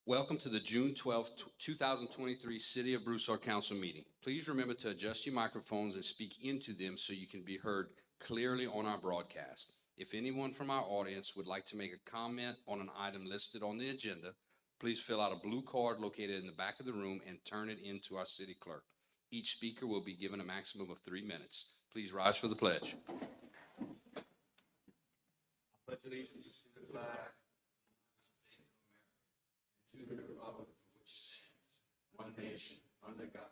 Welcome to the June 12th, 2023 City of Broussard Council meeting. Please remember to adjust your microphones and speak into them so you can be heard clearly on our broadcast. If anyone from our audience would like to make a comment on an item listed on the agenda, please fill out a blue card located in the back of the room and turn it in to our city clerk. Each speaker will be given a maximum of 3 minutes. Please rise for the pledge. I pledge allegiance to the flag to the republic which stands one nation under God,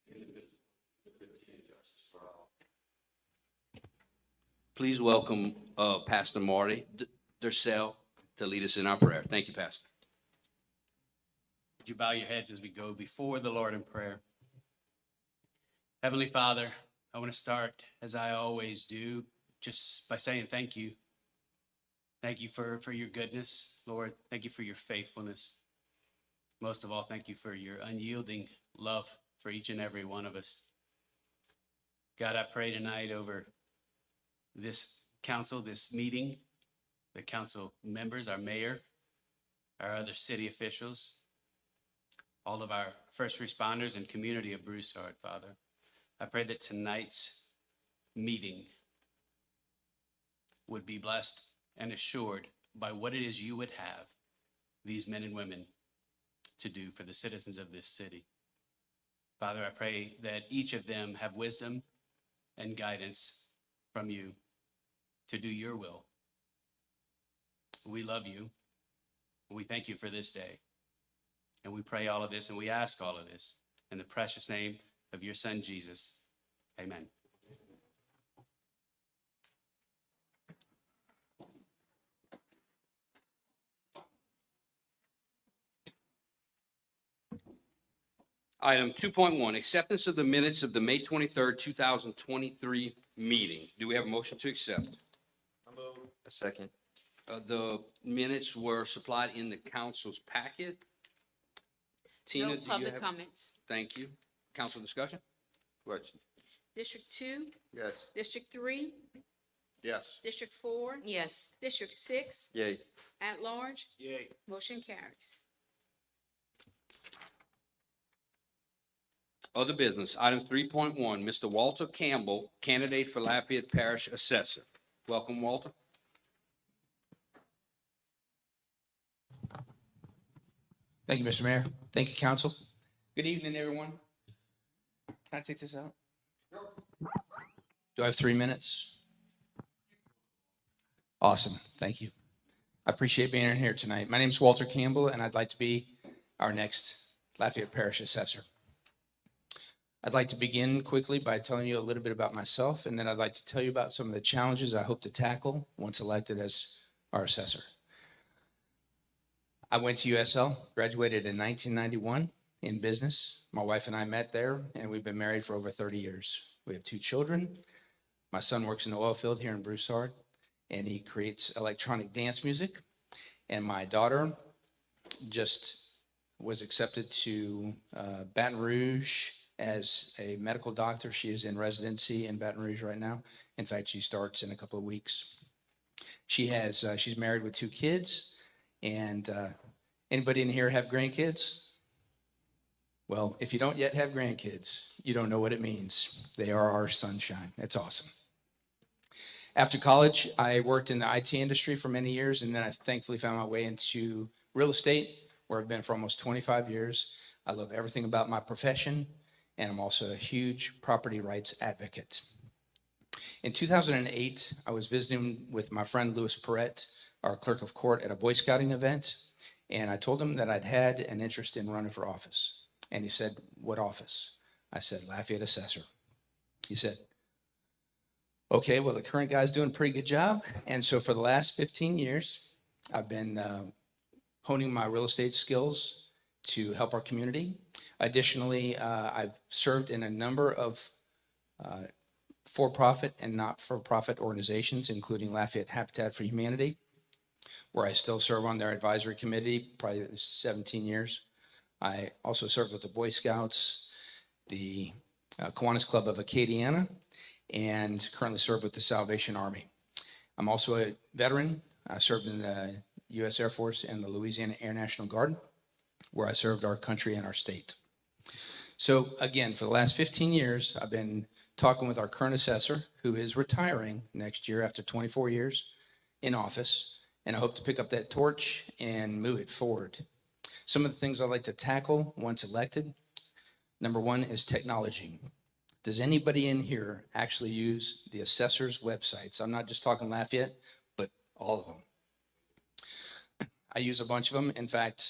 indivisible, with liberty and justice for all. Please welcome Pastor Marty Durcell to lead us in our prayer. Thank you, Pastor. Would you bow your heads as we go before the Lord in prayer? Heavenly Father, I want to start, as I always do, just by saying thank you. Thank you for your goodness, Lord. Thank you for your faithfulness. Most of all, thank you for your unyielding love for each and every one of us. God, I pray tonight over this council, this meeting, the council members, our mayor, our other city officials, all of our first responders and community of Broussard, Father. I pray that tonight's meeting would be blessed and assured by what it is you would have these men and women to do for the citizens of this city. Father, I pray that each of them have wisdom and guidance from you to do your will. We love you. We thank you for this day. And we pray all of this and we ask all of this in the precious name of your son, Jesus. Amen. Item 2.1, acceptance of the minutes of the May 23rd, 2023 meeting. Do we have a motion to accept? A second. The minutes were supplied in the council's packet. Tina, No do you public have? comments. Thank you. Council discussion? Question. District 2, Yes. District 3, Yes. District 4. Yes. District 6, Yay. at large. Yay. Motion carries. Other business, item 3.1, Mr. Walter Campbell, candidate for Lafayette Parish Assessor. Welcome, Walter. Thank you, Mr. Mayor. Thank you, council. Good evening, everyone. Can I take this out? Do I have 3 minutes? Awesome. Thank you. I appreciate being here tonight. My name is Walter Campbell, and I'd like to be our next Lafayette Parish Assessor. I'd like to begin quickly by telling you a little bit about myself, and then I'd like to tell you about some of the challenges I hope to tackle once elected as our assessor. I went to USL, graduated in 1991 in business. My wife and I met there, and we've been married for over 30 years. We have 2 children. My son works in the oil field here in Broussard, and he creates electronic dance music. And my daughter just was accepted to Baton Rouge as a medical doctor. She is in residency in Baton Rouge right now. In fact, she starts in a couple of weeks. She's married with 2 kids. And anybody in here have grandkids? Well, if you don't yet have grandkids, you don't know what it means. They are our sunshine. It's awesome. After college, I worked in the IT industry for many years, and then I thankfully found my way into real estate, where I've been for almost 25 years. I love everything about my profession, and I'm also a huge property rights advocate. In 2008, I was visiting with my friend Louis Perrette, our clerk of court, at a Boy Scouting event, and I told him that I'd had an interest in running for office. And he said, "What office?" I said, "Lafayette Assessor." He said, "Okay, well, the current guy's doing a pretty good job." And so for the last 15 years, I've been honing my real estate skills to help our community. Additionally, I've served in a number of for-profit and not-for-profit organizations, including Lafayette Habitat for Humanity, where I still serve on their advisory committee, probably 17 years. I also serve with the Boy Scouts, the Kiwanis Club of Acadiana, and currently serve with the Salvation Army. I'm also a veteran. I served in the U.S. Air Force and the Louisiana Air National Guard. where I served our country and our state. So again, for the last 15 years, I've been talking with our current assessor, who is retiring next year after 24 years in office, and I hope to pick up that torch and move it forward. Some of the things I'd like to tackle once elected. Number one is technology. Does anybody in here actually use the assessor's websites? I'm not just talking Lafayette, but all of them. I use a bunch of them. In fact,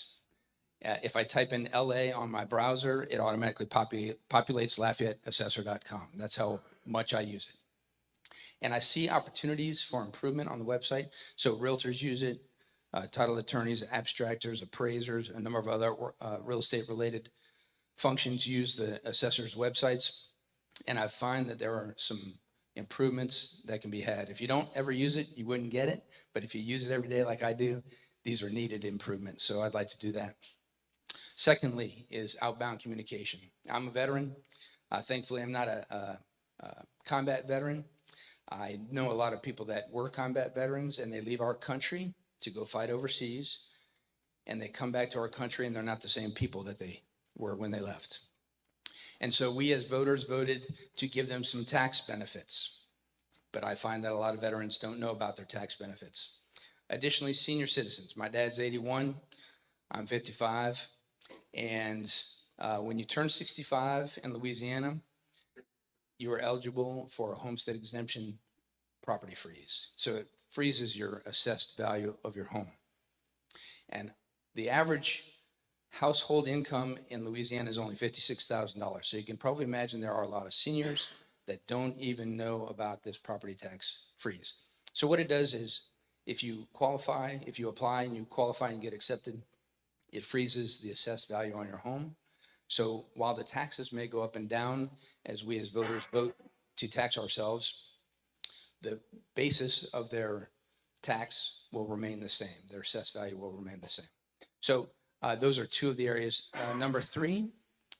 if I type in LA on my browser, it automatically populates LafayetteAssessor.com. That's how much I use it. And I see opportunities for improvement on the website. So realtors use it, title attorneys, abstractors, appraisers, a number of other real estate related functions use the assessor's websites. And I find that there are some improvements that can be had. If you don't ever use it, you wouldn't get it. But if you use it every day like I do, these are needed improvements. So I'd like to do that. Secondly is outbound communication. I'm a veteran. Thankfully, I'm not a combat veteran. I know a lot of people that were combat veterans, and they leave our country to go fight overseas, and they come back to our country and they're not the same people that they were when they left. And so we as voters voted to give them some tax benefits, but I find that a lot of veterans don't know about their tax benefits. Additionally, senior citizens. My dad's 81, I'm 55, and when you turn 65 in Louisiana, you are eligible for a homestead exemption property freeze. So it freezes your assessed value of your home. And the average household income in Louisiana is only $56,000. So you can probably imagine there are a lot of seniors that don't even know about this property tax freeze. So what it does is if you qualify, if you apply and you qualify and get accepted, it freezes the assessed value on your home. So while the taxes may go up and down as we as voters vote to tax ourselves, the basis of their tax will remain the same. Their assessed value will remain the same. So those are two of the areas. Number three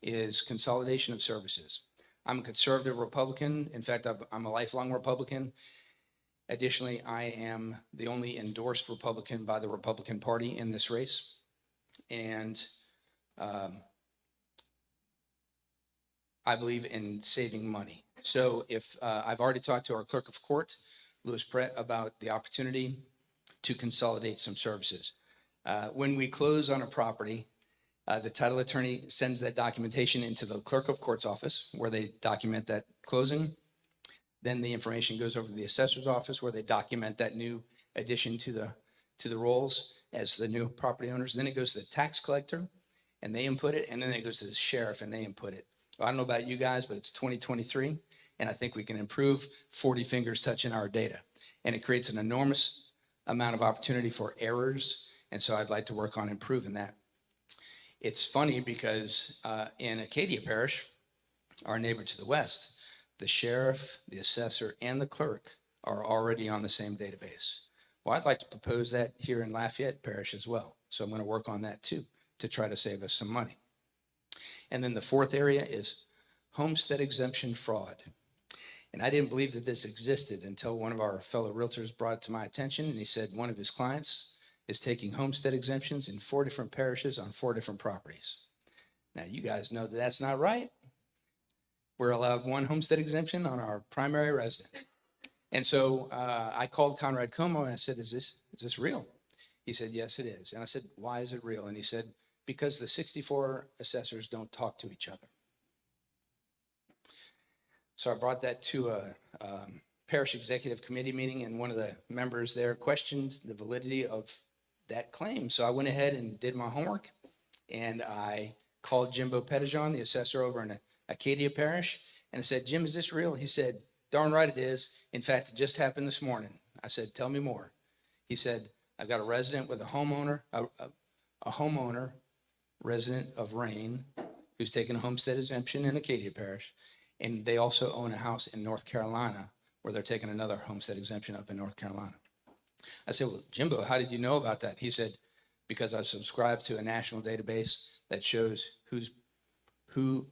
is consolidation of services. I'm a conservative Republican. In fact, I'm a lifelong Republican. Additionally, I am the only endorsed Republican by the Republican Party in this race. And I believe in saving money. So if I've already talked to our clerk of court, Louis Brett, about the opportunity to consolidate some services. When we close on a property, the title attorney sends that documentation into the clerk of court's office where they document that closing. Then the information goes over to the assessor's office where they document that new addition to the rolls as the new property owners. Then it goes to the tax collector and they input it, and then it goes to the sheriff and they input it. Well, I don't know about you guys, but it's 2023, and I think we can improve 40 fingers touching our data. And it creates an enormous amount of opportunity for errors, and so I'd like to work on improving that. It's funny because in Acadia Parish, our neighbor to the west, the sheriff, the assessor, and the clerk are already on the same database. Well, I'd like to propose that here in Lafayette Parish as well. So I'm going to work on that too to try to save us some money. And then the fourth area is homestead exemption fraud. And I didn't believe that this existed until one of our fellow realtors brought it to my attention, and he said one of his clients is taking homestead exemptions in 4 different parishes on 4 different properties. Now, you guys know that that's not right. We're allowed 1 homestead exemption on our primary residence. And so I called Conrad Como and I said, is this real? He said, yes, it is. And I said, why is it real? And he said, because the 64 assessors don't talk to each other. So I brought that to a parish executive committee meeting, and one of the members there questioned the validity of that claim. So I went ahead and did my homework, and I called Jimbo Pettijohn, the assessor over in Acadia Parish, and I said, Jim, is this real? He said, darn right it is. In fact, it just happened this morning. I said, tell me more. He said, I've got a resident with a homeowner, a homeowner, resident of Rain, who's taken a homestead exemption in Acadia Parish, and they also own a house in North Carolina where they're taking another homestead exemption up in North Carolina. I said, well, Jimbo, how did you know about that? He said, because I subscribe to a national database that shows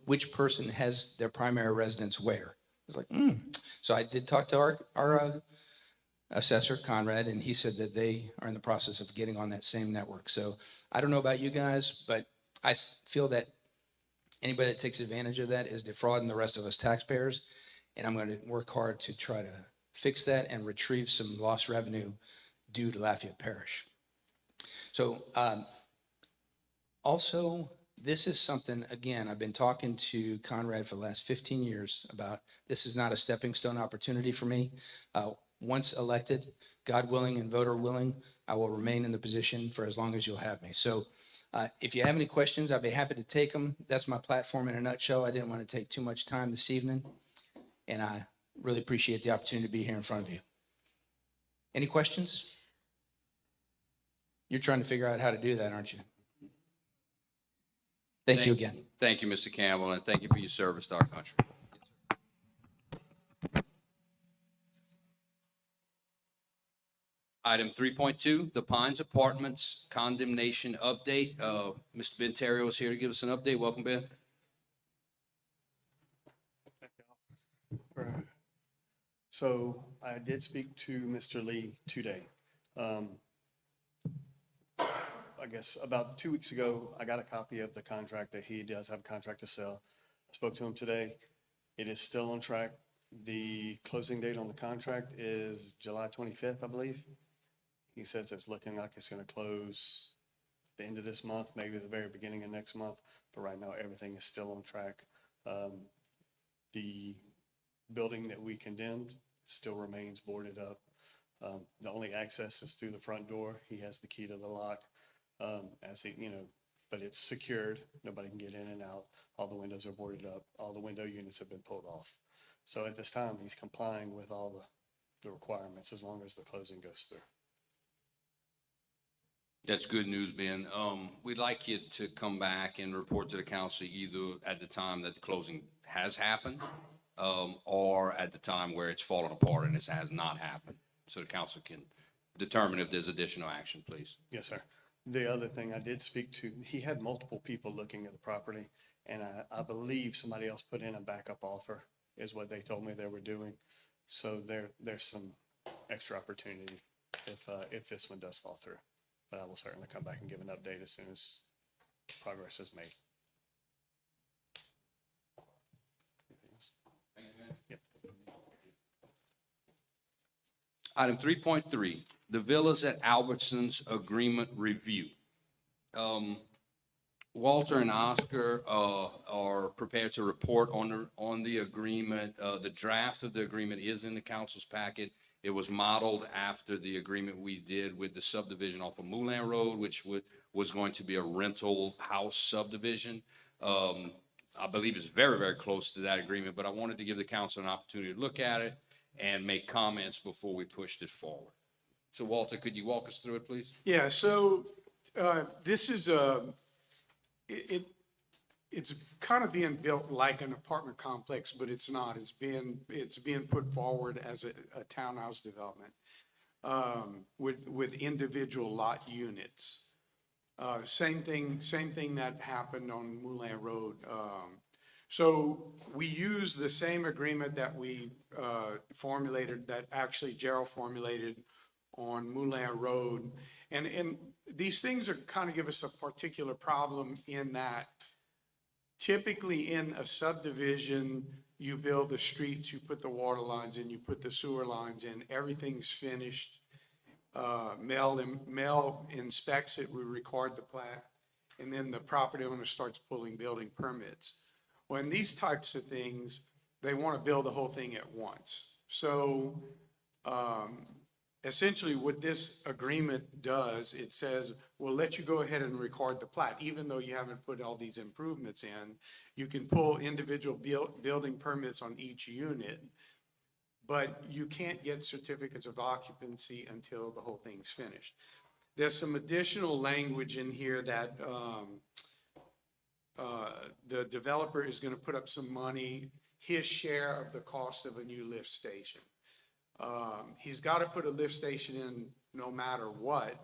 which person has their primary residence where. I was like, So I did talk to our assessor, Conrad, and he said that they are in the process of getting on that same network. So I don't know about you guys, but I feel that anybody that takes advantage of that is defrauding the rest of us taxpayers. And I'm going to work hard to try to fix that and retrieve some lost revenue due to Lafayette Parish. So also, this is something, again, I've been talking to Conrad for the last 15 years about. This is not a stepping stone opportunity for me. Once elected, God willing and voter willing, I will remain in the position for as long as you'll have me. So if you have any questions, I'd be happy to take them. That's my platform in a nutshell. I didn't want to take too much time this evening, and I really appreciate the opportunity to be here in front of you. Any questions? You're trying to figure out how to do that, aren't you? Thank you again. Thank you, Mr. Campbell, and thank you for your service to our country. Item 3.2, the Pines Apartments condemnation update. Mr. Ben Terrio is here to give us an update. Welcome, Ben. So I did speak to Mr. Lee today. I guess about 2 weeks ago, I got a copy of the contract that he does have a contract to sell. I spoke to him today. It is still on track. The closing date on the contract is July 25th, I believe. He says it's looking like it's going to close the end of this month, maybe the very beginning of next month. But right now, everything is still on track. The building that we condemned still remains boarded up. The only access is through the front door. He has the key to the lock. But it's secured. Nobody can get in and out. All the windows are boarded up. All the window units have been pulled off. So at this time, he's complying with all the requirements as long as the closing goes through. That's good news, Ben. We'd like you to come back and report to the council either at the time that the closing has happened, or at the time where it's fallen apart and this has not happened, so the council can determine if there's additional action, please. Yes, sir. The other thing I did speak to, he had multiple people looking at the property, and I believe somebody else put in a backup offer is what they told me they were doing. So there's some extra opportunity if this one does fall through. But I will certainly come back and give an update as soon as progress is made. Anything else? Yep. Item 3.3, the Villas at Albertsons Agreement Review. Walter and Oscar are prepared to report on the agreement. The draft of the agreement is in the council's packet. It was modeled after the agreement we did with the subdivision off of Moulin Road, which was going to be a rental house subdivision. I believe it's very, very close to that agreement, but I wanted to give the council an opportunity to look at it and make comments before we pushed it forward. So Walter, could you walk us through it, please? Yeah, so this is it's kind of being built like an apartment complex, but it's not. It's being put forward as a townhouse development with individual lot units. Same thing that happened on Moulin Road. So we use the same agreement that we formulated, that actually Gerald formulated on Moulin Road. And these things are kind of give us a particular problem in that typically in a subdivision, you build the streets, you put the water lines in, you put the sewer lines in, everything's finished. Mel inspects it, we record the plat, and then the property owner starts pulling building permits. Well, in these types of things, they want to build the whole thing at once. So essentially what this agreement does, it says, we'll let you go ahead and record the plat, even though you haven't put all these improvements in. You can pull individual building permits on each unit, but you can't get certificates of occupancy until the whole thing's finished. There's some additional language in here that the developer is going to put up some money, his share of the cost of a new lift station. He's got to put a lift station in no matter what.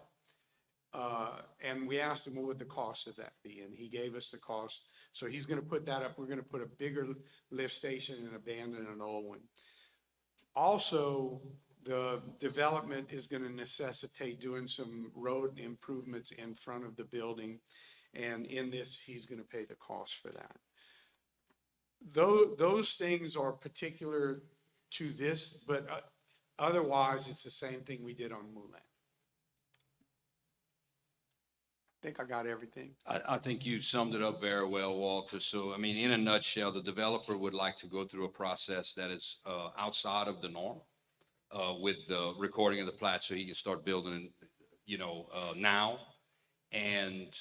And we asked him, what would the cost of that be? And he gave us the cost. So he's going to put that up. We're going to put a bigger lift station and abandon an old one. Also, the development is going to necessitate doing some road improvements in front of the building. And in this, he's gonna pay the cost for that. Those things are particular to this, but otherwise, it's the same thing we did on Moulin. Think I got everything? I think you summed it up very well, Walter. So, I mean, in a nutshell, the developer would like to go through a process that is outside of the norm with the recording of the plat so he can start building, now. And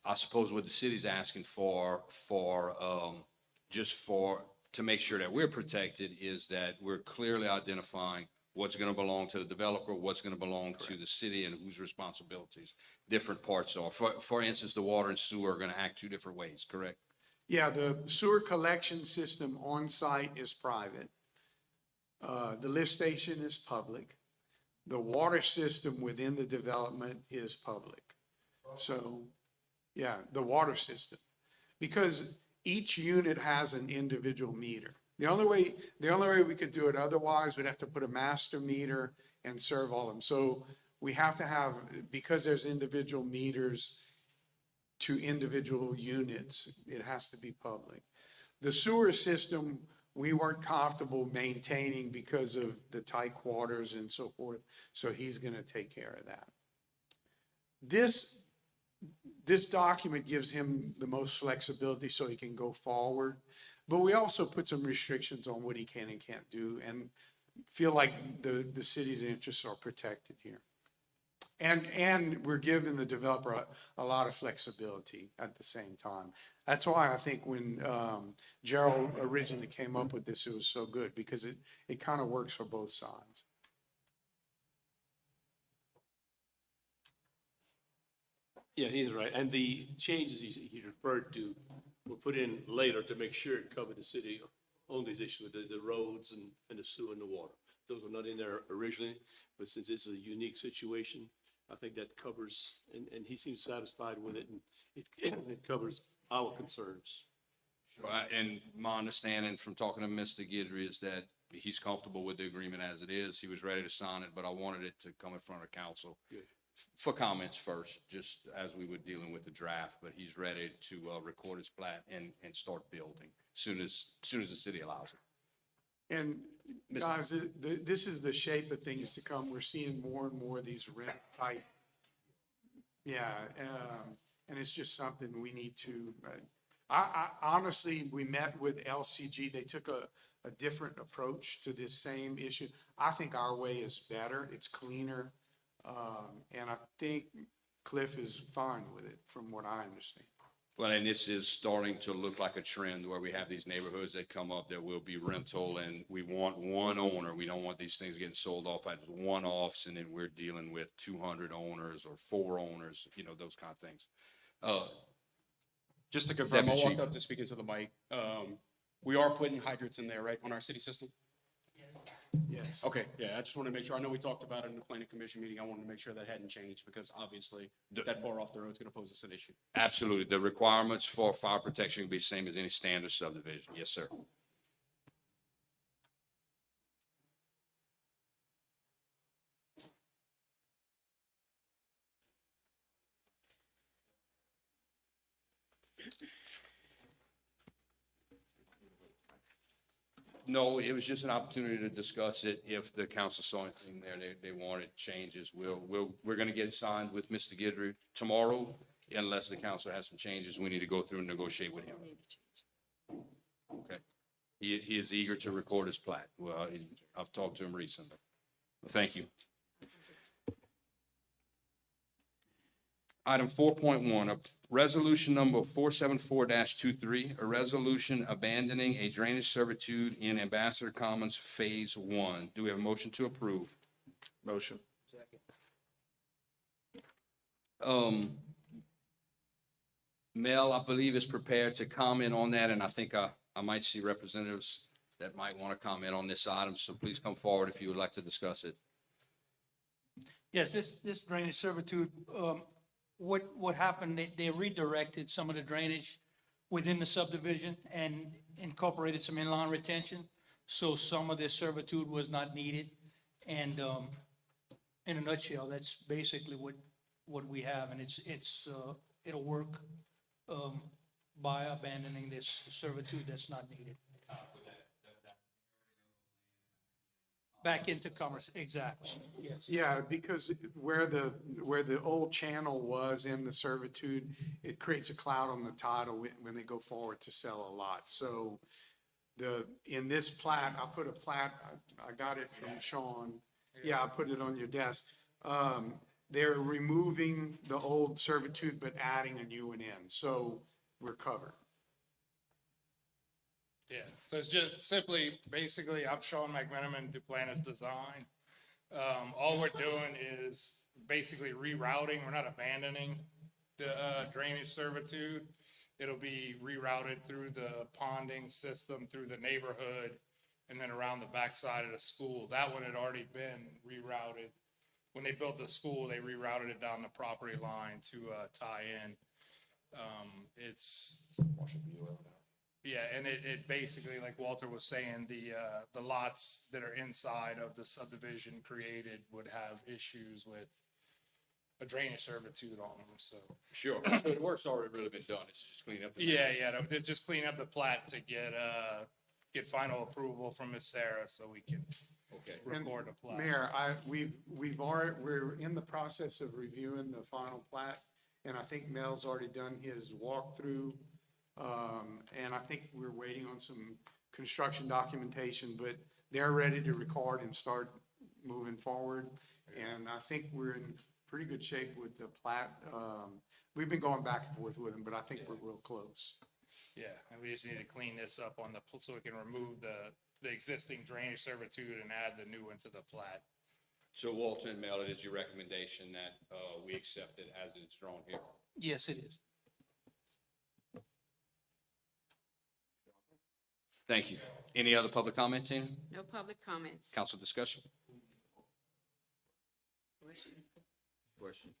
I suppose what the city's asking to make sure that we're protected is that we're clearly identifying what's going to belong to the developer, what's going to belong to the city, and whose responsibilities different parts are. For instance, the water and sewer are going to act two different ways, correct? Yeah, the sewer collection system on site is private. The lift station is public. The water system within the development is public. So, yeah, the water system. Because each unit has an individual meter. The only way we could do it otherwise, we'd have to put a master meter and serve all of them. So we have to have, because there's individual meters to individual units, it has to be public. The sewer system, we weren't comfortable maintaining because of the tight quarters and so forth. So he's gonna take care of that. This document gives him the most flexibility so he can go forward. But we also put some restrictions on what he can and can't do and feel like the city's interests are protected here. And we're giving the developer a lot of flexibility at the same time. That's why I think when Gerald originally came up with this, it was so good because it kind of works for both sides. Yeah, he's right. And the changes he referred to were put in later to make sure it covered the city on these issues, the roads and the sewer and the water. Those were not in there originally, but since this is a unique situation, I think that covers, and he seems satisfied with it, and it covers our concerns. And my understanding from talking to Mr. Guidry is that he's comfortable with the agreement as it is. He was ready to sign it, but I wanted it to come in front of council for comments first, just as we were dealing with the draft. But he's ready to record his plat and start building soon as the city allows it. And guys, this is the shape of things to come. We're seeing more and more of these rent type. Yeah, and it's just something we need to, I honestly, we met with LCG. They took a different approach to this same issue. I think our way is better. It's cleaner. And I think Cliff is fine with it from what I understand. Well, and this is starting to look like a trend where we have these neighborhoods that come up that will be rental, and we want one owner. We don't want these things getting sold off as one-offs, and then we're dealing with 200 owners or 4 owners, those kind of things. Just to confirm, I'll Deputy walk up to speak into the mic. We are putting hydrants in there, right, on our city system? Yes. Okay, yeah, I just want to make sure. I know we talked about it in the planning commission meeting. I wanted to make sure that hadn't changed because obviously that far off the road is going to pose us an issue. Absolutely. The requirements for fire protection will be the same as any standard subdivision. Yes, sir. No, it was just an opportunity to discuss it. If the council saw anything there, they wanted changes, we're gonna get signed with Mr. Guidry tomorrow. Unless the council has some changes, we need to go through and negotiate with him. Okay. He is eager to record his plat. Well, I've talked to him recently. Well, thank you. Item 4.1, a resolution number 474-23, a resolution abandoning a drainage servitude in Ambassador Commons Phase 1. Do we have a motion to approve? Motion. Mel, I believe, is prepared to comment on that, and I think I might see representatives that might want to comment on this item, so please come forward if you would like to discuss it. Yes, this drainage servitude, what happened, they redirected some of the drainage within the subdivision and incorporated some inline retention. So some of this servitude was not needed. And, in a nutshell, that's basically what we have. And it's it'll work, by abandoning this servitude that's not needed. Back into commerce, exactly, yes. Yeah, because where the old channel was in the servitude, it creates a cloud on the title when they go forward to sell a lot. So in this plat, I put a plat, I got it from Sean. Yeah, I put it on your desk. They're removing the old servitude, but adding a new one in, so we're covered. Yeah, so it's just simply, basically, I'm Sean McMenamin, Duplantis Design. All we're doing is basically rerouting, we're not abandoning the drainage servitude. It'll be rerouted through the ponding system, through the neighborhood, and then around the backside of the school. That one had already been rerouted. When they built the school, they rerouted it down the property line to tie in. Yeah, and it basically, like Walter was saying, the lots that are inside of the subdivision created would have issues with a drainage servitude on them, so. Sure. So the work's already really been done. It's just cleaning up. Yeah, they'll just clean up the plat to get final approval from Miss Sarah so we can Okay. record the plat. Mayor, we're in the process of reviewing the final plat, and I think Mel's already done his walkthrough. And I think we're waiting on some construction documentation, but they're ready to record and start moving forward. And I think we're in pretty good shape with the plat. We've been going back and forth with them, but I think we're real close. Yeah, and we just need to clean this up so we can remove the existing drainage servitude and add the new one to the plat. So Walter and Mel, it is your recommendation that we accept it as it's drawn here? Yes, it is. Thank you. Any other public comment, Tina? No public comments. Council discussion? Question.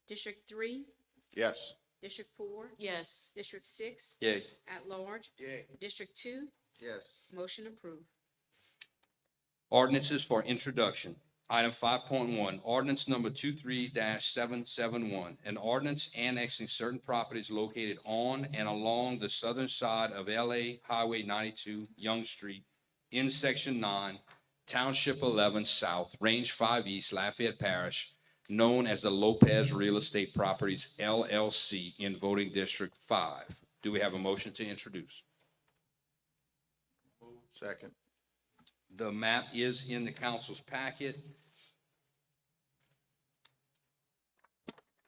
District 3, Yes. District 4. Yes. District 6, Yay. at large. Yay. District 2, Yes. motion approved. Ordinances for introduction. Item 5.1, ordinance number 23-771, an ordinance annexing certain properties located on and along the southern side of LA Highway 92, Young Street, in Section 9, Township 11 South, Range 5 East, Lafayette Parish, known as the Lopez Real Estate Properties LLC in Voting District 5. Do we have a motion to introduce? Second. The map is in the council's packet.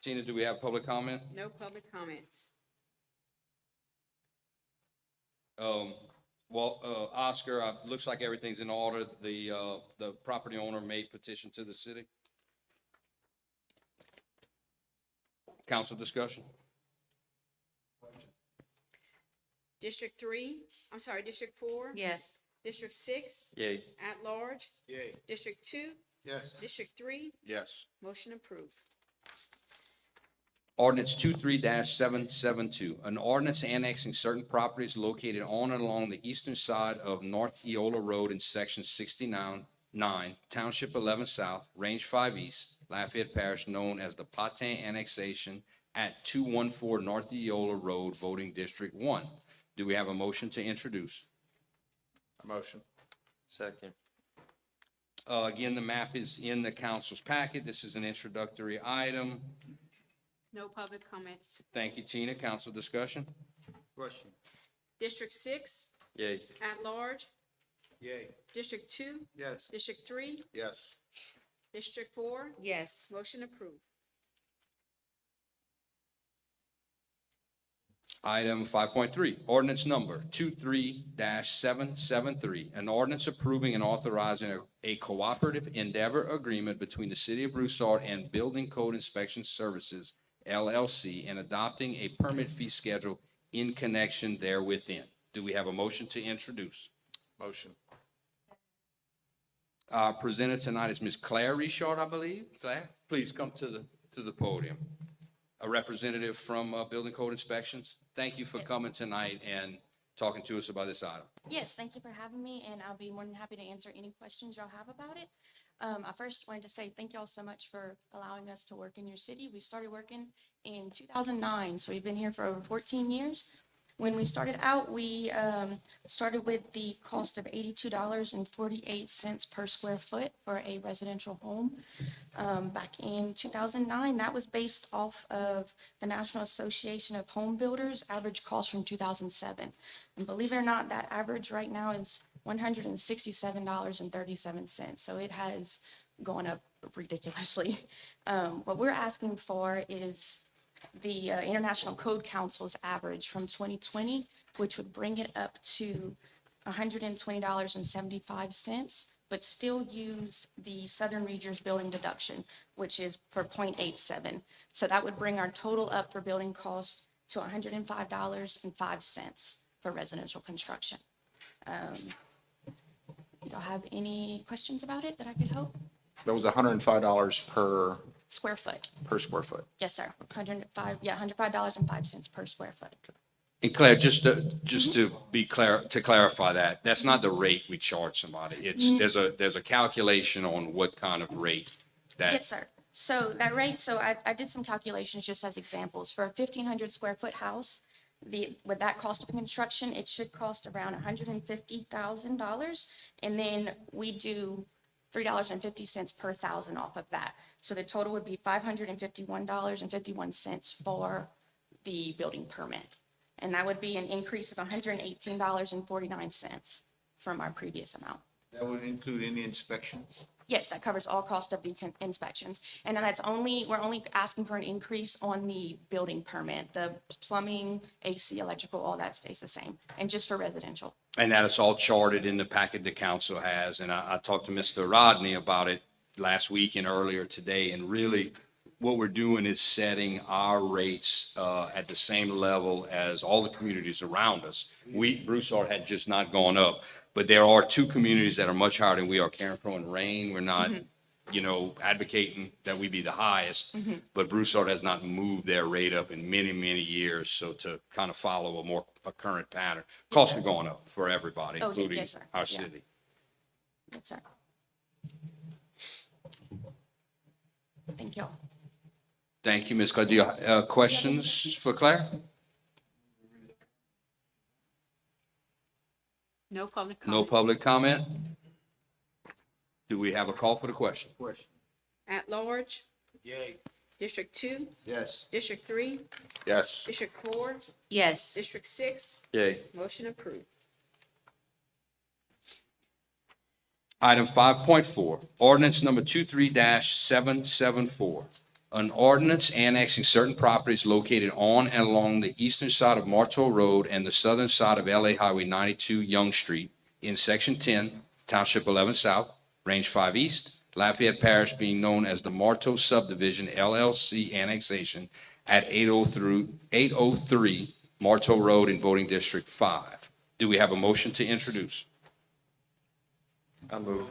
Tina, do we have public comment? No public comments. Oscar, looks like everything's in order. The property owner made petition to the city. Council discussion? District 4. Yes. District 6, Yay. at large. Yay. District 2, Yes. District 3, Yes. motion approved. Ordinance 23-772, an ordinance annexing certain properties located on and along the eastern side of North Eola Road in Section 69, Township 11 South, Range 5 East, Lafayette Parish, known as the Patin Annexation at 214 North Eola Road, Voting District 1. Do we have a motion to introduce? A motion. Second. Again, the map is in the council's packet. This is an introductory item. No public comments. Thank you, Tina. Council discussion? Question. District 6, Yay. at large. Yay. District 2, Yes. District 3, Yes. District 4, Yes. motion approved. Item 5.3, ordinance number 23-773, an ordinance approving and authorizing a cooperative endeavor agreement between the City of Broussard and Building Code Inspection Services, LLC, and adopting a permit fee schedule in connection therewithin. Do we have a motion to introduce? Motion. Presented tonight is Ms. Claire Richard, I believe. Claire, please come to the podium. A representative from Building Code Inspections. Thank you for coming tonight and talking to us about this item. Yes, thank you for having me, and I'll be more than happy to answer any questions y'all have about it. I first wanted to say thank y'all so much for allowing us to work in your city. We started working in 2009, so we've been here for over 14 years. When we started out, we started with the cost of $82.48 per square foot for a residential home. Back in 2009, that was based off of the National Association of Home Builders average cost from 2007. And believe it or not, that average right now is $167.37. So it has gone up ridiculously. What we're asking for is the International Code Council's average from 2020, which would bring it up to $120.75, but still use the Southern Regions building deduction, which is for 0.87. So that would bring our total up for building costs to $105.05 for residential construction. Y'all have any questions about it that I could help? That was $105 Square foot. per square foot. Yes, sir. $105.05 per square foot. And Claire, just to be clear, to clarify that, that's not the rate we charge somebody. It's, there's a calculation on what kind of rate that. Yes, sir. So that rate, so I did some calculations just as examples. For a 1,500 square foot house, with that cost of construction, it should cost around $150,000. And then we do $3.50 per thousand off of that. So the total would be $551.51 for the building permit. And that would be an increase of $118.49 from our previous amount. That would include any inspections? Yes, that covers all cost of the inspections. And then we're only asking for an increase on the building permit. The plumbing, AC, electrical, all that stays the same, and just for residential. And that is all charted in the packet the council has. And I talked to Mr. Rodney about it last week and earlier today. And really, what we're doing is setting our rates at the same level as all the communities around us. Broussard had just not gone up. But there are two communities that are much higher than we are, Carencro and Rain. We're not, advocating that we be the highest, but Broussard has not moved their rate up in many, many years. So to kind of follow a current pattern, costs are going up for everybody, Oh, including yes, sir. our Yeah. city. Yes, sir. Thank you. Thank you, Ms. Claire. Do you have questions for Claire? No public No comment. public comment? Do we have a call for the question? At large? Yay. District 2, Yes. District 3, Yes. District 4, Yes. District 6, Yay. motion approved. Item 5.4, ordinance number 23-774. An ordinance annexing certain properties located on and along the eastern side of Marteau Road and the southern side of LA Highway 92 Young Street in Section 10, Township 11 South, Range 5 East, Lafayette Parish, being known as the Marteau Subdivision LLC annexation at 803 Marteau Road in Voting District 5. Do we have a motion to introduce? I move.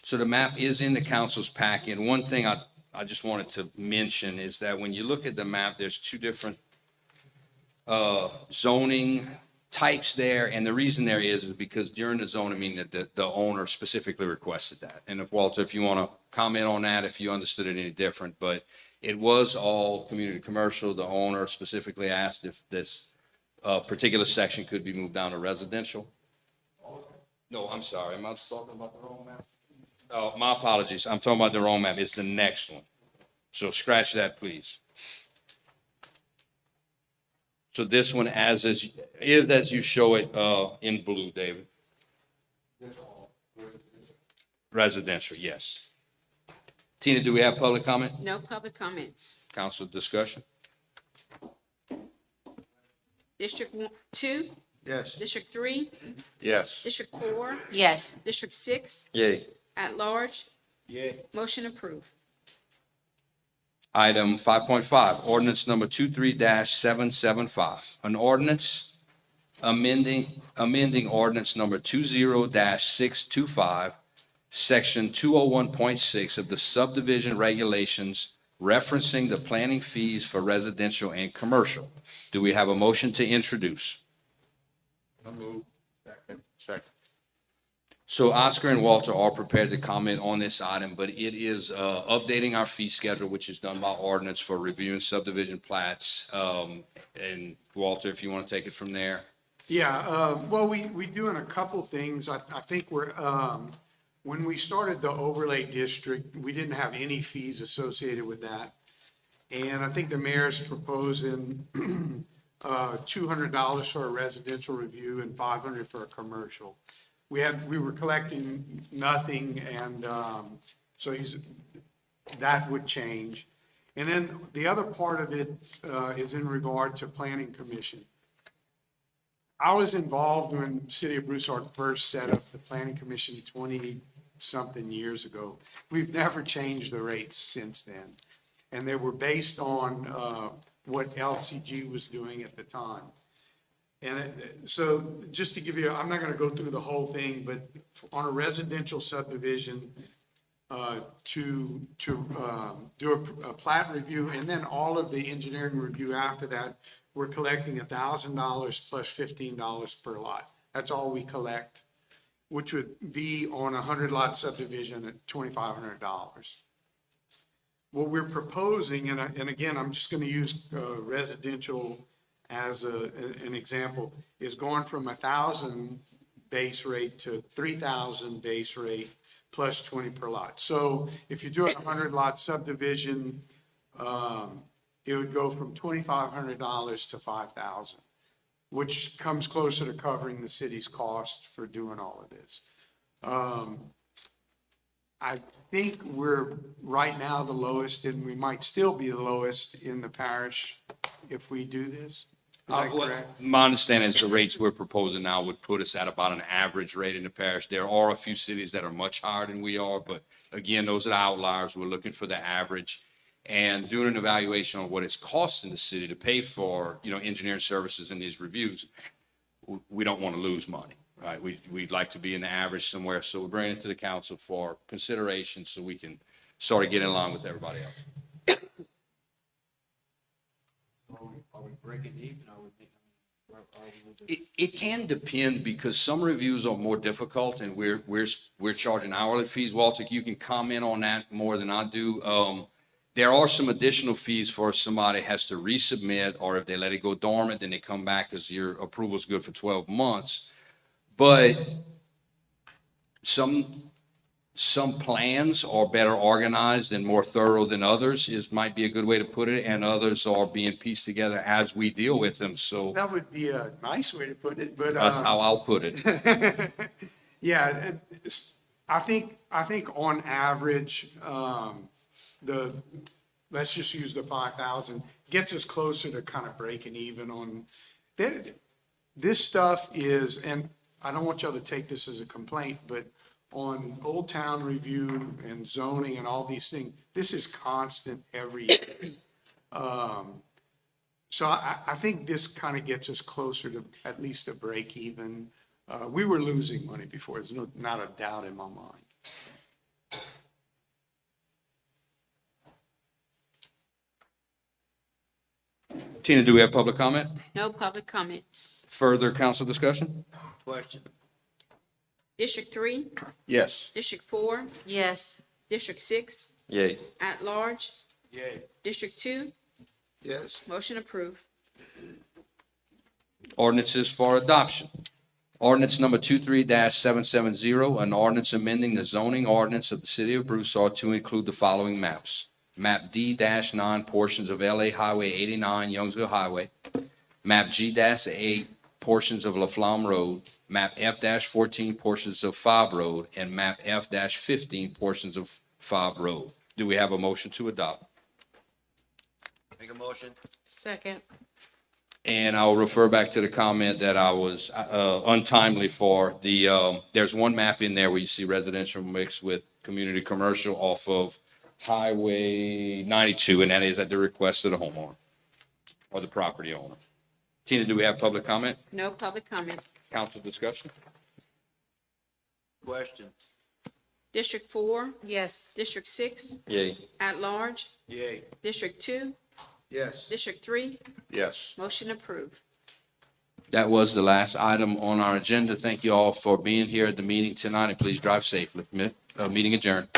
So the map is in the council's packet. And one thing I just wanted to mention is that when you look at the map, there's two different zoning types there. And the reason there is because during the zoning meeting, the owner specifically requested that. And if Walter, if you want to comment on that, if you understood it any different, but it was all community commercial. The owner specifically asked if this particular section could be moved down to residential. No, I'm sorry. Am I talking about the wrong map? Oh, my apologies. I'm talking about the wrong map. It's the next one. So scratch that, please. So this one is as you show it in blue, David. Residential, yes. Tina, do we have public comment? No public comments. Council discussion? District 2, Yes. District 3, Yes. District 4, Yes. District 6, Yay. at large, Yay. motion approved. Item 5.5, ordinance number 23-775. An ordinance amending ordinance number 20-625, section 201.6 of the subdivision regulations referencing the planning fees for residential and commercial. Do we have a motion to introduce? I move. Second. So Oscar and Walter are prepared to comment on this item, but it is updating our fee schedule, which is done by ordinance for reviewing subdivision plats. And Walter, if you want to take it from there. Yeah, well, we doing a couple things. I think when we started the overlay district, we didn't have any fees associated with that. And I think the mayor's proposing, $200 for a residential review and $500 for a commercial. We were collecting nothing, and, so that would change. And then the other part of it, is in regard to planning commission. I was involved when City of Broussard first set up the planning commission 20-something years ago. We've never changed the rates since then. And they were based on, what LCG was doing at the time. And so just to give you, I'm not gonna go through the whole thing, but on a residential subdivision, to do a plat review and then all of the engineering review after that, we're collecting $1,000 plus $15 per lot. That's all we collect, which would be on a 100-lot subdivision at $2,500. What we're proposing, and again, I'm just gonna use residential as an example, is going from 1,000 base rate to 3,000 base rate plus 20 per lot. So if you do a 100-lot subdivision, it would go from $2,500 to $5,000, which comes closer to covering the city's cost for doing all of this. I think we're right now the lowest, and we might still be the lowest in the parish if we do this. Is that correct? My understanding is the rates we're proposing now would put us at about an average rate in the parish. There are a few cities that are much higher than we are, but again, those are the outliers. We're looking for the average. And doing an evaluation on what it's costing the city to pay for, engineering services in these reviews, we don't want to lose money, right? We'd like to be in the average somewhere, so we're bringing it to the council for consideration so we can sort of get in line with everybody else. Are we breaking even? It can depend because some reviews are more difficult and we're charging hourly fees. Walter, you can comment on that more than I do. There are some additional fees for if somebody has to resubmit, or if they let it go dormant, then they come back because your approval is good for 12 months. But some plans are better organized and more thorough than others, might be a good way to put it, and others are being pieced together as we deal with them, so That would be a nice way to put it, but. that's how I'll put it. Yeah, I think on average, let's just use the 5,000, gets us closer to kind of breaking even on, this stuff is, and I don't want y'all to take this as a complaint, but on Old Town Review and zoning and all these things, this is constant every year. So I think this kind of gets us closer to at least a break even. We were losing money before, there's not a doubt in my mind. Tina, do we have public comment? No public comments. Further council discussion? Question. District 3, Yes. District 4, Yes. District 6, Yay. at large, Yay. District 2, Yes. motion approved. Ordinances for adoption. Ordinance number 23-770, an ordinance amending the zoning ordinance of the city of Broussard to include the following maps. Map D-9, portions of LA Highway 89, Youngsville Highway. Map G-8, portions of La Flamme Road. Map F-14, portions of Fobb Road. And map F-15, portions of Fobb Road. Do we have a motion to adopt? Make a motion. Second. And I'll refer back to the comment that I was untimely for. There's one map in there where you see residential mixed with community commercial off of Highway 92, and that is at the request of the homeowner or the property owner. Tina, do we have public comment? No public comment. Council discussion? Question. District 4, Yes. District 6, Yay. at large, Yay. District 2, Yes. District 3, Yes. motion approved. That was the last item on our agenda. Thank you all for being here at the meeting tonight, and please drive safely. Meeting adjourned.